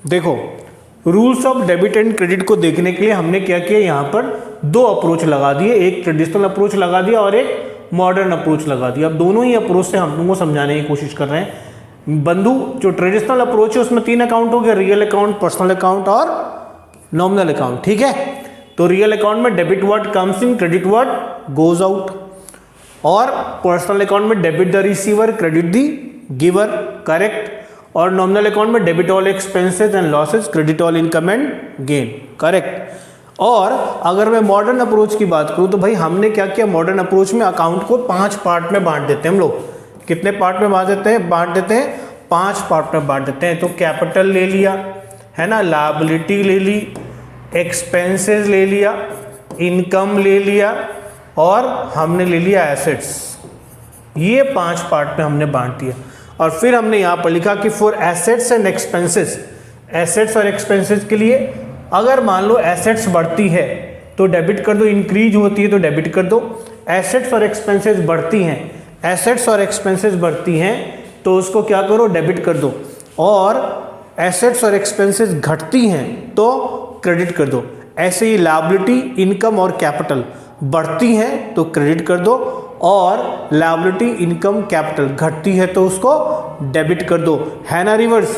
देखो rules of debit and credit को देखने के लिए हमने क्या किया, यहाँ पर दो अप्रोच लगा दिए, एक ट्रेडिशनल अप्रोच लगा दिया और एक मॉडर्न अप्रोच लगा दिया। अब दोनों ही अप्रोच से हम तुमको समझाने की कोशिश कर रहे हैं। बंधु जो ट्रेडिशनल अप्रोच है उसमें 3 अकाउंट हो गए, रियल अकाउंट, पर्सनल अकाउंट और नॉमिनल अकाउंट। ठीक है, तो रियल अकाउंट में debit word comes in, credit word goes out, और पर्सनल अकाउंट में debit the receiver, credit the giver, correct. और नॉमिनल अकाउंट में debit all expenses and losses, credit all income and gain, correct. और अगर मैं modern approach की बात करूं तो भाई हमने क्या किया, मॉडर्न अप्रोच में अकाउंट को 5 पार्ट में बांट देते हैं हम लोग। कितने पार्ट में बांट देते हैं? 5 पार्ट में बांट देते हैं। तो कैपिटल ले लिया है ना, लायबिलिटी ले ली, एक्सपेंसेस ले लिया, इनकम ले लिया और हमने ले लिया एसेट्स। ये 5 पार्ट में हमने बांट दिया। और फिर हमने यहाँ पर लिखा कि for assets and expenses, assets और एक्सपेंसेस के लिए अगर मान लो एसेट्स बढ़ती है तो डेबिट कर दो, इंक्रीज होती है तो डेबिट कर दो। एसेट्स और एक्सपेंसेस बढ़ती हैं, एसेट्स और एक्सपेंसेस बढ़ती हैं तो उसको क्या करो, डेबिट कर दो। और एसेट्स और एक्सपेंसेस घटती हैं तो क्रेडिट कर दो। ऐसे ही लायबिलिटी, इनकम और कैपिटल बढ़ती हैं तो क्रेडिट कर दो, और लायबिलिटी, इनकम, कैपिटल घटती है तो उसको डेबिट कर दो। है ना रिवर्स?